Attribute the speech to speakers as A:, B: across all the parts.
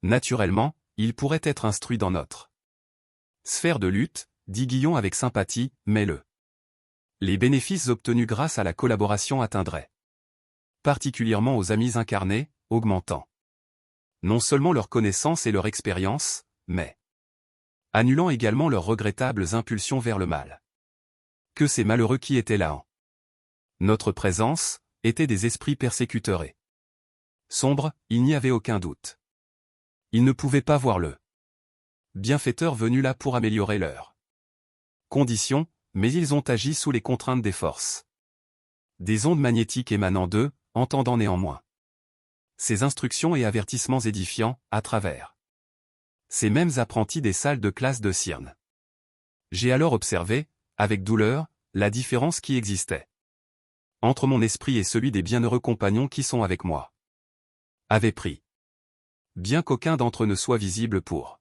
A: Naturellement, il pourrait être instruit dans notre sphère de lutte, dit Guillon avec sympathie, mais les bénéfices obtenus grâce à la collaboration atteindraient particulièrement aux amis incarnés, augmentant non seulement leur connaissance et leur expérience, mais annulant également leurs regrettables impulsions vers le mal. Que ces malheureux qui étaient là en notre présence, étaient des esprits persécuteurs et sombres, il n'y avait aucun doute. Ils ne pouvaient pas voir le bienfaiteur venu là pour améliorer leurs conditions, mais ils ont agi sous les contraintes des forces des ondes magnétiques émanant d'eux, entendant néanmoins ces instructions et avertissements édifiants, à travers ces mêmes apprentis des salles de classe de Cyrne. J'ai alors observé, avec douleur, la différence qui existait entre mon esprit et celui des bienheureux compagnons qui sont avec moi. Avait pris. Bien qu'aucun d'entre eux ne soit visible pour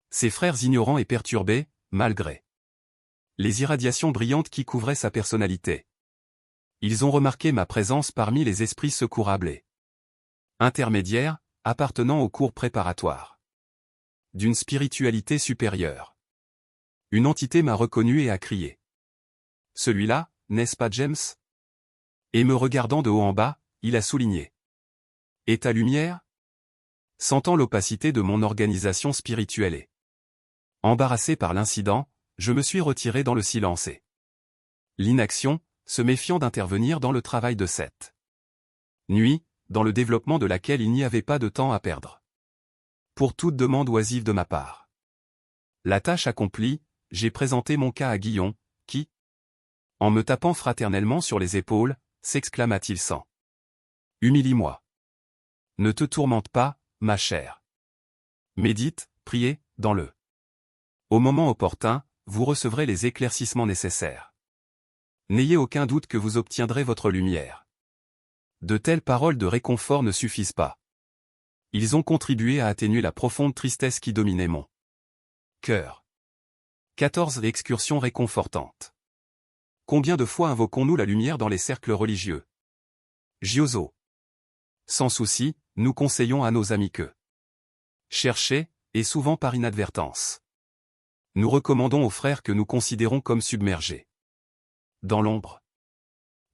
A: ses frères ignorants et perturbés, malgré les irradiations brillantes qui couvraient sa personnalité. Ils ont remarqué ma présence parmi les esprits secourables et intermédiaires, appartenant au cours préparatoire d'une spiritualité supérieure. Une entité m'a reconnu et a crié. Celui-là, n'est-ce pas James? Et me regardant de haut en bas, il a souligné. Et ta lumière? Sentant l'opacité de mon organisation spirituelle et embarrassé par l'incident, je me suis retiré dans le silence et l'inaction, se méfiant d'intervenir dans le travail de cette nuit, dans le développement de laquelle il n'y avait pas de temps à perdre. Pour toute demande oisive de ma part. La tâche accomplie, j'ai présenté mon cas à Guillon, qui, en me tapant fraternellement sur les épaules, s'exclama-t-il sans humilie-moi. Ne te tourmente pas, ma chère. Médite, priez, dans le. Au moment opportun, vous recevrez les éclaircissements nécessaires. N'ayez aucun doute que vous obtiendrez votre lumière. De telles paroles de réconfort ne suffisent pas. Ils ont contribué à atténuer la profonde tristesse qui dominait mon cœur. 14 Excursions réconfortantes. Combien de fois invoquons-nous la lumière dans les cercles religieux? Giotto. Sans souci, nous conseillons à nos amis que chercher, et souvent par inadvertance. Nous recommandons aux frères que nous considérons comme submergés dans l'ombre.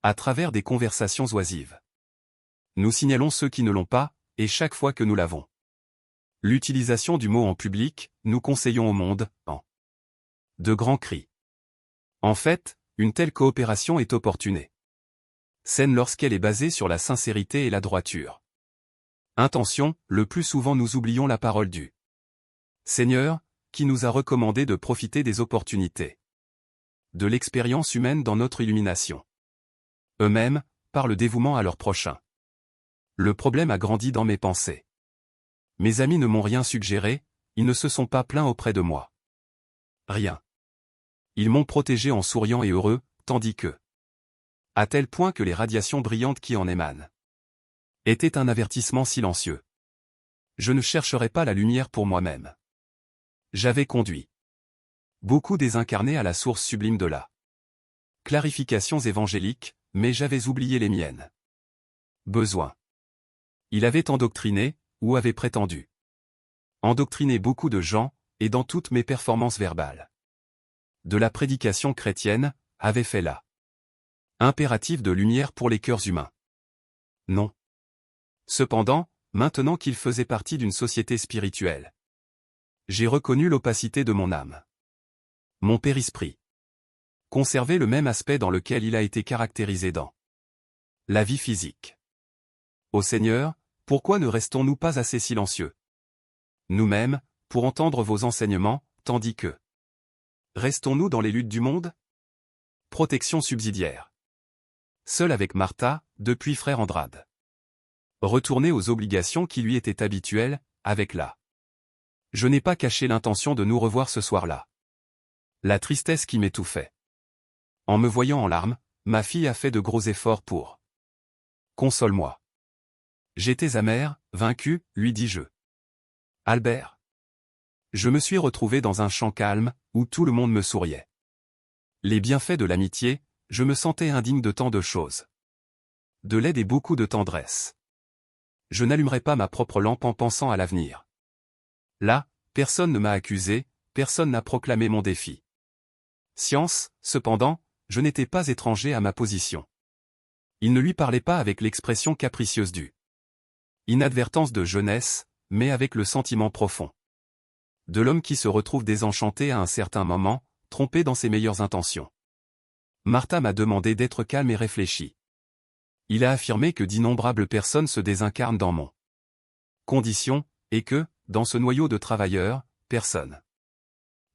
A: À travers des conversations oisives. Nous signalons ceux qui ne l'ont pas, et chaque fois que nous l'avons. L'utilisation du mot en public, nous conseillons au monde, en de grands cris. En fait, une telle coopération est opportune. Saine lorsqu'elle est basée sur la sincérité et la droiture. Intention, le plus souvent nous oublions la parole du Seigneur, qui nous a recommandé de profiter des opportunités de l'expérience humaine dans notre illumination. Eux-mêmes, par le dévouement à leur prochain. Le problème a grandi dans mes pensées. Mes amis ne m'ont rien suggéré, ils ne se sont pas plaints auprès de moi. Rien. Ils m'ont protégé en souriant et heureux, tandis que, à tel point que les radiations brillantes qui en émanent étaient un avertissement silencieux. Je ne chercherai pas la lumière pour moi-même. J'avais conduit beaucoup désincarnés à la source sublime de la clarifications évangéliques, mais j'avais oublié les miennes. Besoin. Il avait endoctriné, ou avait prétendu endoctriner beaucoup de gens, et dans toutes mes performances verbales de la prédication chrétienne, avait fait là impératif de lumière pour les cœurs humains. Non. Cependant, maintenant qu'il faisait partie d'une société spirituelle, j'ai reconnu l'opacité de mon âme. Mon périsprit conservait le même aspect dans lequel il a été caractérisé dans la vie physique. Ô Seigneur, pourquoi ne restons-nous pas assez silencieux? Nous-mêmes, pour entendre vos enseignements, tandis que restons-nous dans les luttes du monde? Protection subsidiaire. Seul avec Martha, depuis frère Andrade. Retourner aux obligations qui lui étaient habituelles, avec la. Je n'ai pas caché l'intention de nous revoir ce soir-là. La tristesse qui m'étouffait. En me voyant en larmes, ma fille a fait de gros efforts pour. Console-moi. J'étais amer, vaincu, lui dis-je. Albert. Je me suis retrouvé dans un champ calme, où tout le monde me souriait. Les bienfaits de l'amitié, je me sentais indigne de tant de choses. De l'aide et beaucoup de tendresse. Je n'allumerai pas ma propre lampe en pensant à l'avenir. Là, personne ne m'a accusé, personne n'a proclamé mon défi. Science, cependant, je n'étais pas étranger à ma position. Il ne lui parlait pas avec l'expression capricieuse du inadvertance de jeunesse, mais avec le sentiment profond de l'homme qui se retrouve désenchanté à un certain moment, trompé dans ses meilleures intentions. Martha m'a demandé d'être calme et réfléchi. Il a affirmé que d'innombrables personnes se désincarnent dans mon condition, et que, dans ce noyau de travailleurs, personne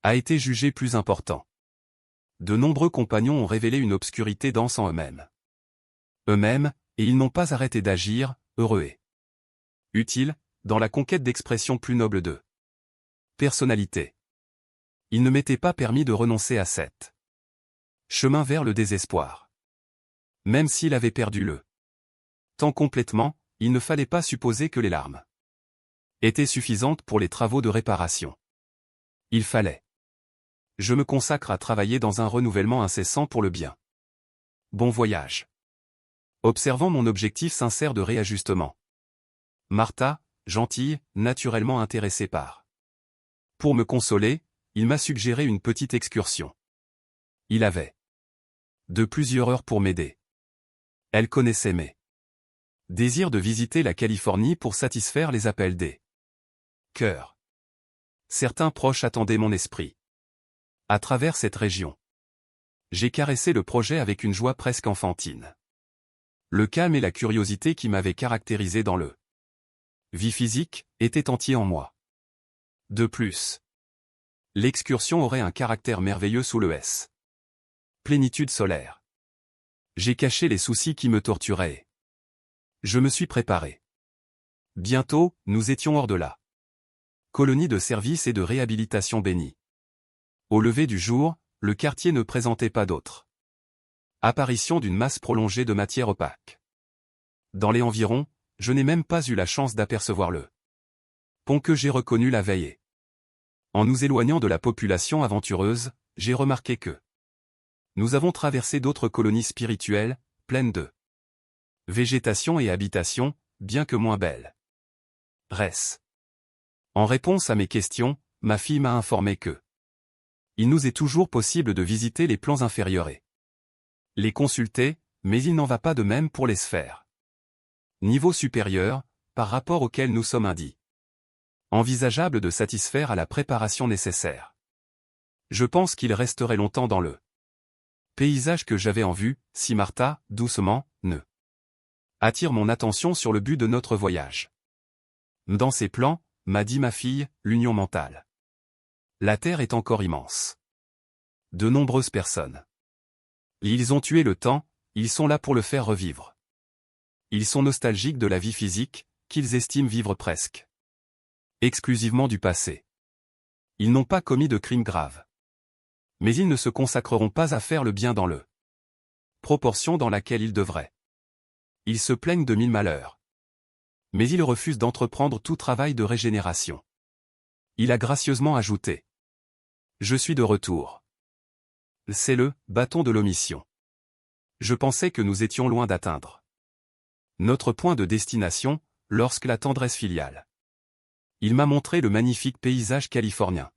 A: a été jugé plus important. De nombreux compagnons ont révélé une obscurité dense en eux-mêmes. Et ils n'ont pas arrêté d'agir, heureux et utiles, dans la conquête d'expressions plus nobles d'eux. Personnalité. Il ne m'était pas permis de renoncer à cette chemin vers le désespoir. Même s'il avait perdu le temps complètement, il ne fallait pas supposer que les larmes étaient suffisantes pour les travaux de réparation. Il fallait. Je me consacre à travailler dans un renouvellement incessant pour le bien. Bon voyage. Observant mon objectif sincère de réajustement. Martha, gentille, naturellement intéressée par. Pour me consoler, il m'a suggéré une petite excursion. Il avait de plusieurs heures pour m'aider. Elle connaissait mes désirs de visiter la Californie pour satisfaire les appels des cœurs. Certains proches attendaient mon esprit. À travers cette région. J'ai caressé le projet avec une joie presque enfantine. Le calme et la curiosité qui m'avaient caractérisé dans le vie physique étaient entiers en moi. De plus, l'excursion aurait un caractère merveilleux sous le S. Plénitude solaire. J'ai caché les soucis qui me torturaient. Je me suis préparé. Bientôt, nous étions hors de la colonie de service et de réhabilitation bénie. Au lever du jour, le quartier ne présentait pas d'autre apparition d'une masse prolongée de matière opaque. Dans les environs, je n'ai même pas eu la chance d'apercevoir le pont que j'ai reconnu la veille. En nous éloignant de la population aventureuse, j'ai remarqué que nous avons traversé d'autres colonies spirituelles, pleines de végétation et habitation, bien que moins belles. En réponse à mes questions, ma fille m'a informé que il nous est toujours possible de visiter les plans inférieurs et les consulter, mais il n'en va pas de même pour les sphères. Niveau supérieur, par rapport auquel nous sommes envisageable de satisfaire à la préparation nécessaire. Je pense qu'il resterait longtemps dans le paysage que j'avais en vue, si Martha, doucement, ne attire mon attention sur le but de notre voyage. Dans ses plans, m'a dit ma fille, l'union mentale. La Terre est encore immense. De nombreuses personnes. Ils ont tué le temps, ils sont là pour le faire revivre. Ils sont nostalgiques de la vie physique, qu'ils estiment vivre presque exclusivement du passé. Ils n'ont pas commis de crimes graves. Mais ils ne se consacreront pas à faire le bien dans le proportion dans laquelle ils devraient. Ils se plaignent de 1000 malheurs. Mais ils refusent d'entreprendre tout travail de régénération. Il a gracieusement ajouté. Je suis de retour. C'est le bâton de l'omission. Je pensais que nous étions loin d'atteindre notre point de destination, lorsque la tendresse filiale. Il m'a montré le magnifique paysage californien.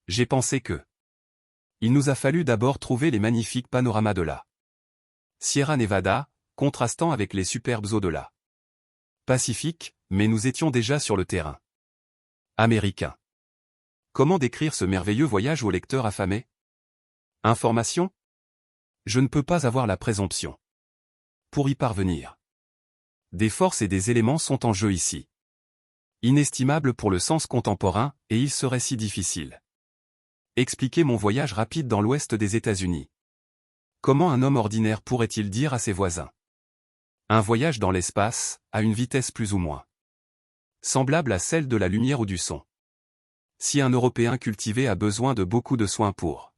A: J'ai pensé que il nous a fallu d'abord trouver les magnifiques panoramas de la Sierra Nevada, contrastant avec les superbes eaux de la Pacifique, mais nous étions déjà sur le terrain américain. Comment décrire ce merveilleux voyage au lecteur affamé? Information? Je ne peux pas avoir la présomption. Pour y parvenir, des forces et des éléments sont en jeu ici. Inestimables pour le sens contemporain, et il serait si difficile. Expliquer mon voyage rapide dans l'ouest des États-Unis. Comment un homme ordinaire pourrait-il dire à ses voisins? Un voyage dans l'espace, à une vitesse plus ou moins semblable à celle de la lumière ou du son. Si un Européen cultivé a besoin de beaucoup de soins pour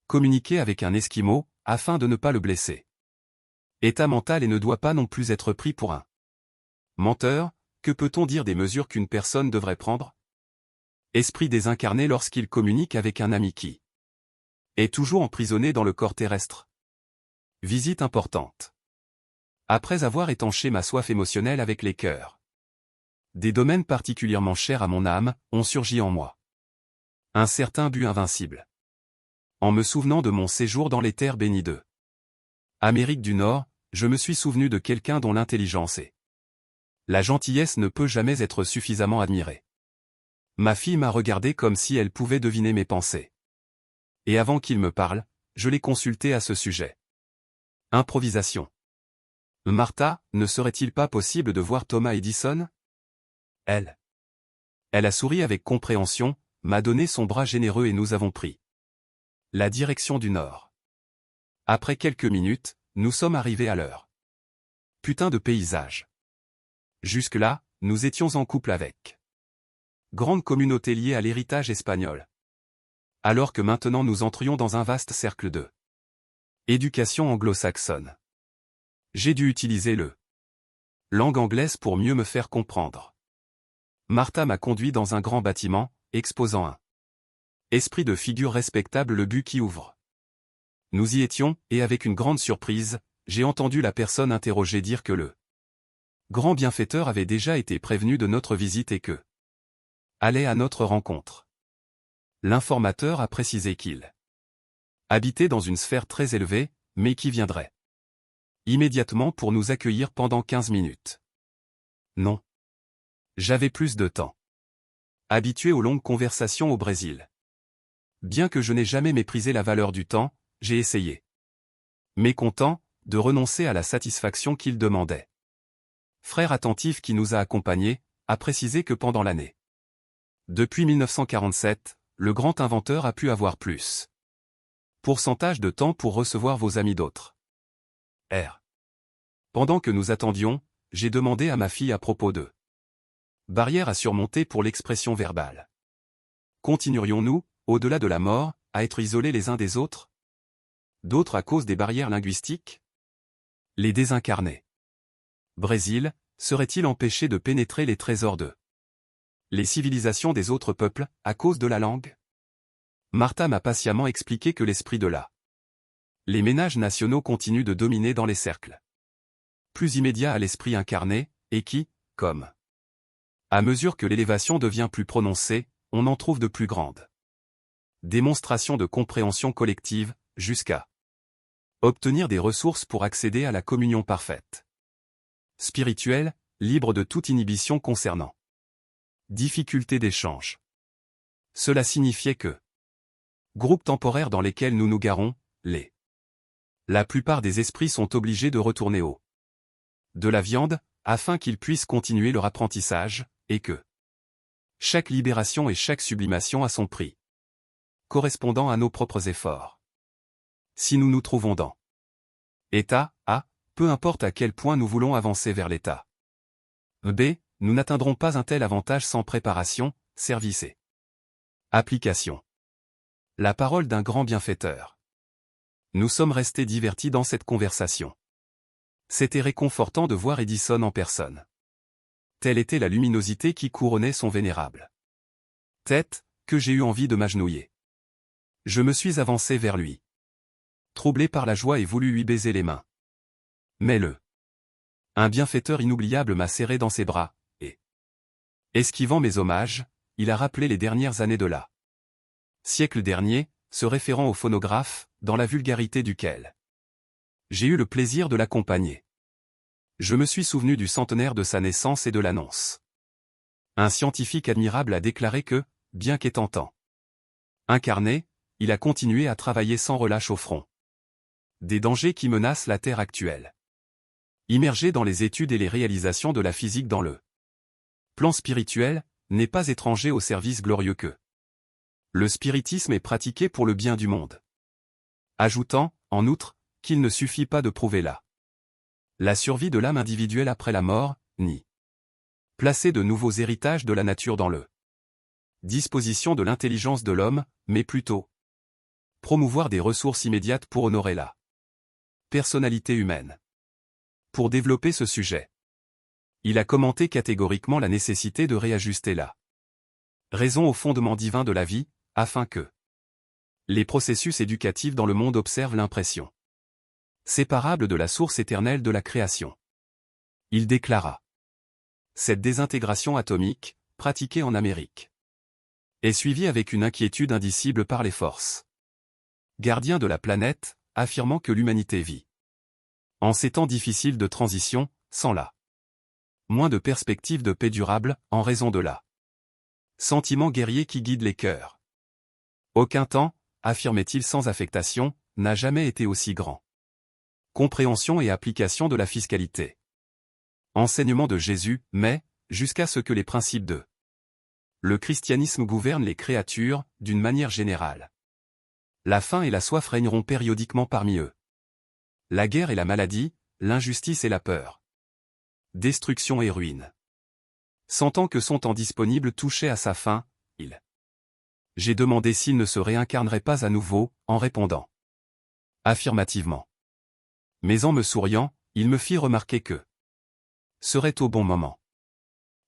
A: communiquer avec un Esquimau, afin de ne pas le blesser. État mental et ne doit pas non plus être pris pour un menteur. Que peut-on dire des mesures qu'une personne devrait prendre? Esprit désincarné lorsqu'il communique avec un ami qui est toujours emprisonné dans le corps terrestre. Visite importante. Après avoir étanché ma soif émotionnelle avec les cœurs des domaines particulièrement chers à mon âme, ont surgi en moi. Un certain but invincible. En me souvenant de mon séjour dans les terres bénies de Amérique du Nord, je me suis souvenu de quelqu'un dont l'intelligence et la gentillesse ne peut jamais être suffisamment admirée. Ma fille m'a regardé comme si elle pouvait deviner mes pensées. Et avant qu'il me parle, je l'ai consulté à ce sujet. Improvisation. Martha, ne serait-il pas possible de voir Thomas Edison? Elle a souri avec compréhension, m'a donné son bras généreux et nous avons pris la direction du nord. Après quelques minutes, nous sommes arrivés à l'heure. Putain de paysage. Jusque-là, nous étions en couple avec grande communauté liée à l'héritage espagnol. Alors que maintenant nous entrions dans un vaste cercle de éducation anglo-saxonne. J'ai dû utiliser le langue anglaise pour mieux me faire comprendre. Martha m'a conduit dans un grand bâtiment, exposant un esprit de figure respectable le but qui ouvre. Nous y étions, et avec une grande surprise, j'ai entendu la personne interrogée dire que le grand bienfaiteur avait déjà été prévenu de notre visite et que allait à notre rencontre. L'informateur a précisé qu'il habitait dans une sphère très élevée, mais qui viendrait immédiatement pour nous accueillir pendant 15 minutes. Non. J'avais plus de temps. Habitué aux longues conversations au Brésil. Bien que je n'ai jamais méprisé la valeur du temps, j'ai essayé, mécontent, de renoncer à la satisfaction qu'il demandait. Frère attentif qui nous a accompagnés, a précisé que pendant l'année. Depuis 1947, le grand inventeur a pu avoir plus pourcentage de temps pour recevoir vos amis d'autres. R. Pendant que nous attendions, j'ai demandé à ma fille à propos de barrières à surmonter pour l'expression verbale. Continuerions-nous, au-delà de la mort, à être isolés les uns des autres? D'autres à cause des barrières linguistiques? Les désincarnés. Brésil, serait-il empêché de pénétrer les trésors de les civilisations des autres peuples, à cause de la langue? Martha m'a patiemment expliqué que l'esprit de les ménages nationaux continuent de dominer dans les cercles plus immédiats à l'esprit incarné, et qui, comme à mesure que l'élévation devient plus prononcée, on en trouve de plus grandes démonstrations de compréhension collective, jusqu'à obtenir des ressources pour accéder à la communion parfaite. Spirituelle, libre de toute inhibition concernant difficulté d'échange. Cela signifiait que groupes temporaires dans lesquels nous nous garons, la plupart des esprits sont obligés de retourner au de la viande, afin qu'ils puissent continuer leur apprentissage, et que chaque libération et chaque sublimation a son prix, correspondant à nos propres efforts. Si nous nous trouvons dans état A, peu importe à quel point nous voulons avancer vers l'état B, nous n'atteindrons pas un tel avantage sans préparation, service et application. La parole d'un grand bienfaiteur. Nous sommes restés divertis dans cette conversation. C'était réconfortant de voir Edison en personne. Telle était la luminosité qui couronnait son vénérable tête, que j'ai eu envie de m'agenouiller. Je me suis avancé vers lui, troublé par la joie et voulu lui baiser les mains. Mais un bienfaiteur inoubliable m'a serré dans ses bras, et esquivant mes hommages, il a rappelé les dernières années de la siècle dernier, se référant au phonographe, dans la vulgarité duquel j'ai eu le plaisir de l'accompagner. Je me suis souvenu du centenaire de sa naissance et de l'annonce. Un scientifique admirable a déclaré que, bien qu'étant temps incarné, il a continué à travailler sans relâche au front des dangers qui menacent la Terre actuelle. Immergé dans les études et les réalisations de la physique dans le plan spirituel, n'est pas étranger au service glorieux que le spiritisme est pratiqué pour le bien du monde. Ajoutant, en outre, qu'il ne suffit pas de prouver la survie de l'âme individuelle après la mort, ni placer de nouveaux héritages de la nature dans le disposition de l'intelligence de l'homme, mais plutôt promouvoir des ressources immédiates pour honorer la personnalité humaine. Pour développer ce sujet, il a commenté catégoriquement la nécessité de réajuster la raison au fondement divin de la vie, afin que les processus éducatifs dans le monde observent l'impression séparable de la source éternelle de la création. Il déclara cette désintégration atomique, pratiquée en Amérique, est suivie avec une inquiétude indicible par les forces gardiens de la planète, affirmant que l'humanité vit en ces temps difficiles de transition, sans la moins de perspectives de paix durable, en raison de la sentiment guerrier qui guide les cœurs. Aucun temps, affirmait-il sans affectation, n'a jamais été aussi grand. Compréhension et application de la fiscalité. Enseignement de Jésus, mais, jusqu'à ce que les principes de le christianisme gouvernent les créatures, d'une manière générale. La faim et la soif régneront périodiquement parmi eux. La guerre et la maladie, l'injustice et la peur. Destruction et ruine. Sentant que son temps disponible touchait à sa fin, j'ai demandé s'il ne se réincarnerait pas à nouveau, en répondant affirmativement. Mais en me souriant, il me fit remarquer que serait au bon moment.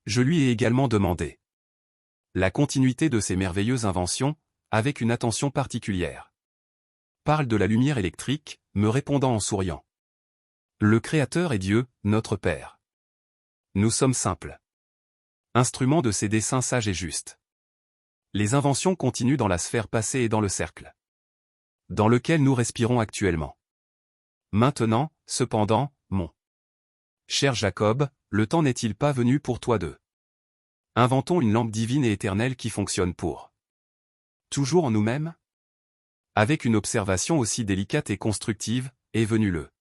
A: Je lui ai également demandé la continuité de ses merveilleuses inventions, avec une attention particulière. Parle de la lumière électrique, me répondant en souriant. Le Créateur est Dieu, notre Père. Nous sommes simples instruments de ses desseins sages et justes. Les inventions continuent dans la sphère passée et dans le cercle dans lequel nous respirons actuellement. Maintenant, cependant, mon cher Jacob, le temps n'est-il pas venu pour toi de inventons une lampe divine et éternelle qui fonctionne pour toujours en nous-mêmes? Avec une observation aussi délicate et constructive, est venu le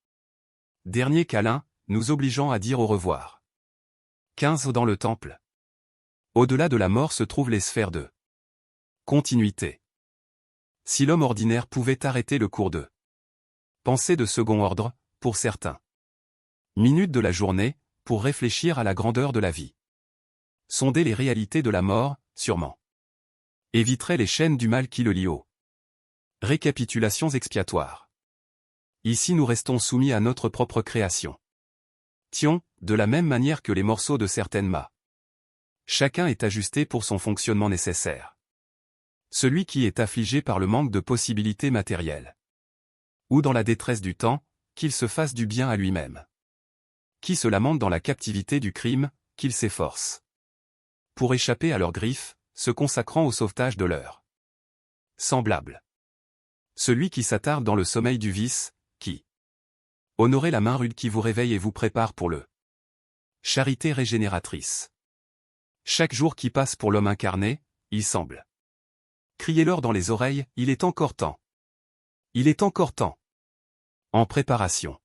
A: dernier câlin, nous obligeant à dire au revoir. 15 Dans le temple. Au-delà de la mort se trouvent les sphères de continuité. Si l'homme ordinaire pouvait arrêter le cours de pensée de second ordre, pour certains minutes de la journée, pour réfléchir à la grandeur de la vie. Sonder les réalités de la mort, sûrement éviterait les chaînes du mal qui le lient aux récapitulations expiatoires. Ici nous restons soumis à notre propre création. Tiens, de la même manière que les morceaux de certaines mâts. Chacun est ajusté pour son fonctionnement nécessaire. Celui qui est affligé par le manque de possibilités matérielles, ou dans la détresse du temps, qu'il se fasse du bien à lui-même. Qui se lamente dans la captivité du crime, qu'il s'efforce pour échapper à leurs griffes, se consacrant au sauvetage de leurs semblables. Celui qui s'attarde dans le sommeil du vice, qui honorez la main rude qui vous réveille et vous prépare pour le charité régénératrice. Chaque jour qui passe pour l'homme incarné, il semble criez-leur dans les oreilles, il est encore temps. Il est encore temps. En préparation.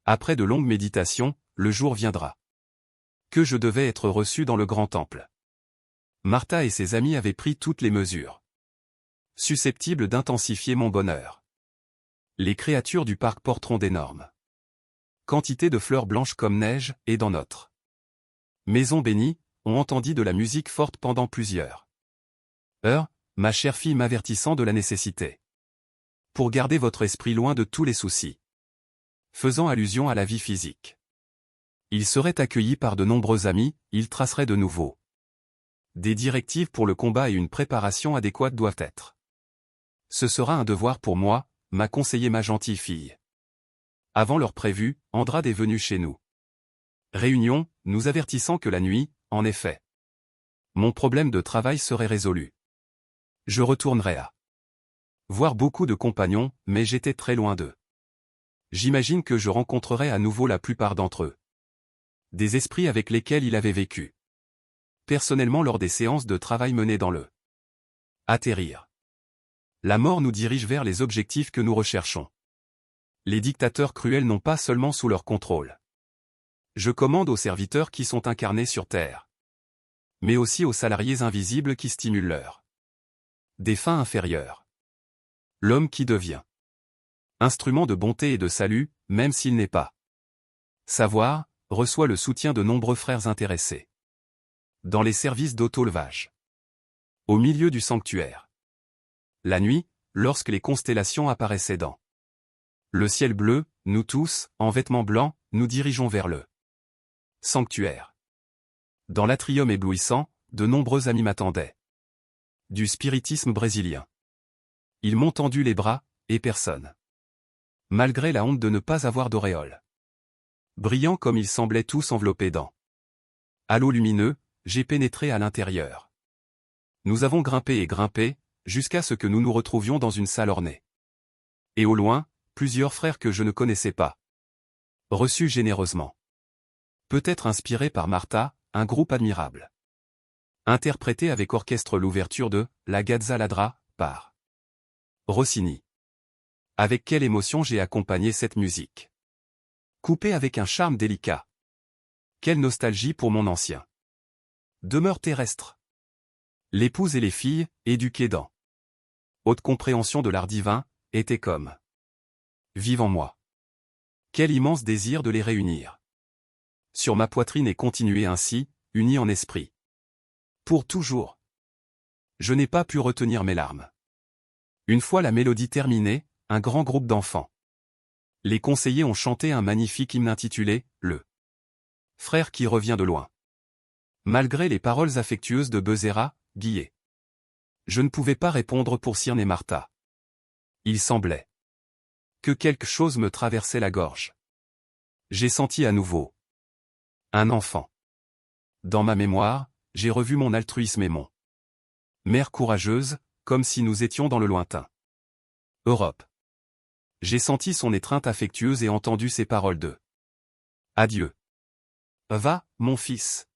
A: Après de longues méditations, le jour viendra. Que je devais être reçu dans le grand temple. Martha et ses amis avaient pris toutes les mesures susceptibles d'intensifier mon bonheur. Les créatures du parc porteront d'énormes quantités de fleurs blanches comme neige, et dans notre maison bénie, on entendit de la musique forte pendant plusieurs heures, ma chère fille m'avertissant de la nécessité pour garder votre esprit loin de tous les soucis, faisant allusion à la vie physique. Il serait accueilli par de nombreux amis, il tracerait de nouveau des directives pour le combat et une préparation adéquate doivent être. Ce sera un devoir pour moi, m'a conseillé ma gentille fille. Avant l'heure prévue, Andrade est venu chez nous. Réunion, nous avertissant que la nuit, en effet, mon problème de travail serait résolu. Je retournerai à voir beaucoup de compagnons, mais j'étais très loin d'eux. J'imagine que je rencontrerai à nouveau la plupart d'entre eux. Des esprits avec lesquels il avait vécu personnellement lors des séances de travail menées dans le atterrir. La mort nous dirige vers les objectifs que nous recherchons. Les dictateurs cruels n'ont pas seulement sous leur contrôle. Je commande aux serviteurs qui sont incarnés sur Terre, mais aussi aux salariés invisibles qui stimulent leur des fins inférieures. L'homme qui devient instrument de bonté et de salut, même s'il n'est pas savoir, reçoit le soutien de nombreux frères intéressés dans les services d'auto-levage. Au milieu du sanctuaire. La nuit, lorsque les constellations apparaissaient dans le ciel bleu, nous tous, en vêtements blancs, nous dirigeons vers le sanctuaire. Dans l'atrium éblouissant, de nombreux amis m'attendaient. Du spiritisme brésilien. Ils m'ont tendu les bras, et personne. Malgré la honte de ne pas avoir d'auréole. Brillants comme ils semblaient tous enveloppés dans Halo lumineux, j'ai pénétré à l'intérieur. Nous avons grimpé et grimpé, jusqu'à ce que nous nous retrouvions dans une salle ornée. Et au loin, plusieurs frères que je ne connaissais pas. Reçus généreusement. Peut-être inspiré par Martha, un groupe admirable. Interprété avec orchestre l'ouverture de « La Gazza Ladra » par Rossini. Avec quelle émotion j'ai accompagné cette musique. Coupée avec un charme délicat. Quelle nostalgie pour mon ancien demeure terrestre. L'épouse et les filles, éduquées dans haute compréhension de l'art divin, étaient comme vivent en moi. Quel immense désir de les réunir sur ma poitrine et continuer ainsi, unis en esprit. Pour toujours. Je n'ai pas pu retenir mes larmes. Une fois la mélodie terminée, un grand groupe d'enfants. Les conseillers ont chanté un magnifique hymne intitulé « Le frère qui revient de loin ». Malgré les paroles affectueuses de Bezerra, Guillet. Je ne pouvais pas répondre pour Cyrne et Martha. Il semblait que quelque chose me traversait la gorge. J'ai senti à nouveau un enfant. Dans ma mémoire, j'ai revu mon altruisme et mon mère courageuse, comme si nous étions dans le lointain. Europe. J'ai senti son étreinte affectueuse et entendu ses paroles de adieu. Va, mon fils.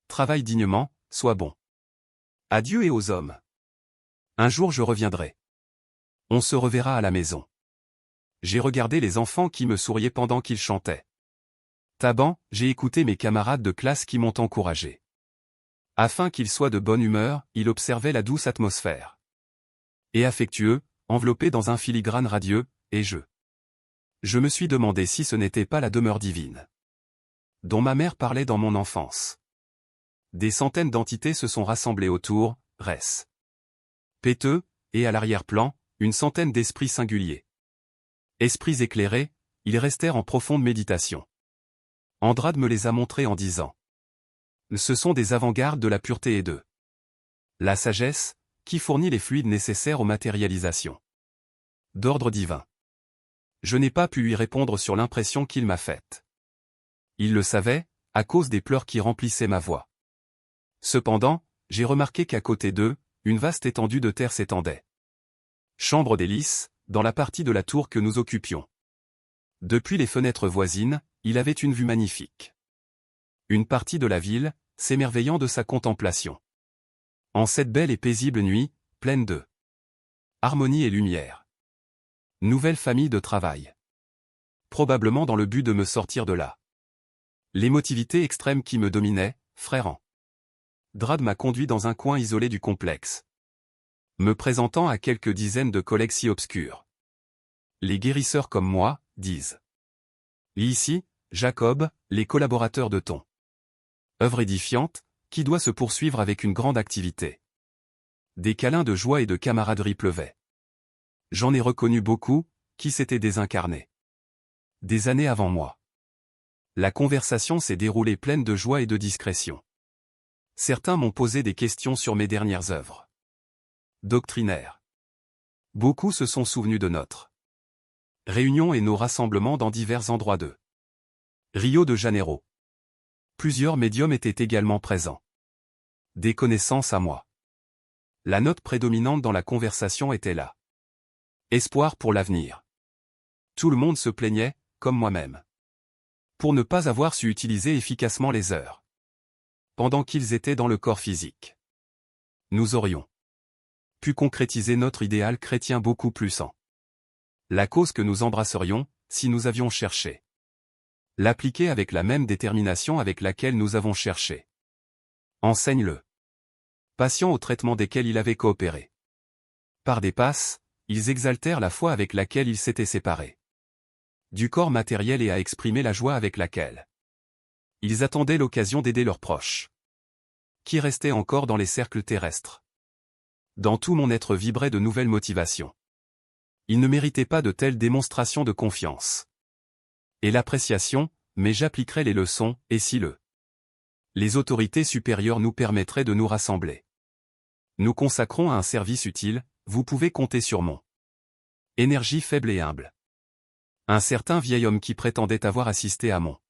A: Travaille dignement, sois bon. Adieu et aux hommes. Un jour je reviendrai. On se reverra à la maison. J'ai regardé les enfants qui me souriaient pendant qu'ils chantaient. Taban, j'ai écouté mes camarades de classe qui m'ont encouragé. Afin qu'ils soient de bonne humeur, il observait la douce atmosphère. Et affectueux, enveloppé dans un filigrane radieux, et je me suis demandé si ce n'était pas la demeure divine dont ma mère parlait dans mon enfance. Des centaines d'entités se sont rassemblées autour, res. Péteux, et à l'arrière-plan, une centaine d'esprits singuliers. Esprits éclairés, ils restèrent en profonde méditation. Andrade me les a montrés en disant. Ce sont des avant-gardes de la pureté et de la sagesse, qui fournit les fluides nécessaires aux matérialisations d'ordre divin. Je n'ai pas pu lui répondre sur l'impression qu'il m'a faite. Il le savait, à cause des pleurs qui remplissaient ma voix. Cependant, j'ai remarqué qu'à côté d'eux, une vaste étendue de terre s'étendait. Chambre des lys, dans la partie de la tour que nous occupions. Depuis les fenêtres voisines, il avait une vue magnifique. Une partie de la ville, s'émerveillant de sa contemplation. En cette belle et paisible nuit, pleine de harmonie et lumière. Nouvelle famille de travail. Probablement dans le but de me sortir de là. L'émotivité extrême qui me dominait, frère Andrade m'a conduit dans un coin isolé du complexe. Me présentant à quelques dizaines de collègues si obscurs. Les guérisseurs comme moi, disent. Ici, Jacob, les collaborateurs de ton œuvre édifiante, qui doit se poursuivre avec une grande activité. Des câlins de joie et de camaraderie pleuvaient. J'en ai reconnu beaucoup, qui s'étaient désincarnés. Des années avant moi. La conversation s'est déroulée pleine de joie et de discrétion. Certains m'ont posé des questions sur mes dernières œuvres doctrinaires. Beaucoup se sont souvenus de notre réunion et nos rassemblements dans divers endroits de Rio de Janeiro. Plusieurs médiums étaient également présents. Des connaissances à moi. La note prédominante dans la conversation était là. Espoir pour l'avenir. Tout le monde se plaignait, comme moi-même, pour ne pas avoir su utiliser efficacement les heures pendant qu'ils étaient dans le corps physique. Nous aurions pu concrétiser notre idéal chrétien beaucoup plus en la cause que nous embrasserions, si nous avions cherché l'appliquer avec la même détermination avec laquelle nous avons cherché. Enseigne le patient au traitement desquels il avait coopéré. Par des passes, ils exaltèrent la foi avec laquelle ils s'étaient séparés du corps matériel et à exprimer la joie avec laquelle ils attendaient l'occasion d'aider leurs proches, qui restaient encore dans les cercles terrestres. Dans tout mon être vibrait de nouvelles motivations. Ils ne méritaient pas de telles démonstrations de confiance et l'appréciation, mais j'appliquerai les leçons, et si les autorités supérieures nous permettraient de nous rassembler. Nous consacrons à un service utile, vous pouvez compter sur mon énergie faible et humble. Un certain vieil homme qui prétendait avoir assisté à mon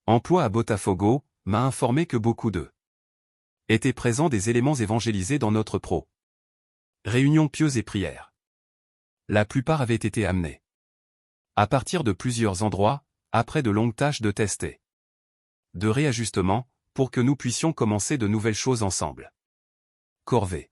A: emploi à Botafogo, m'a informé que beaucoup d'eux étaient présents des éléments évangélisés dans notre pro. Réunion pieuse et prière. La plupart avaient été amenés à partir de plusieurs endroits, après de longues tâches de test et de réajustement, pour que nous puissions commencer de nouvelles choses ensemble. Corvée.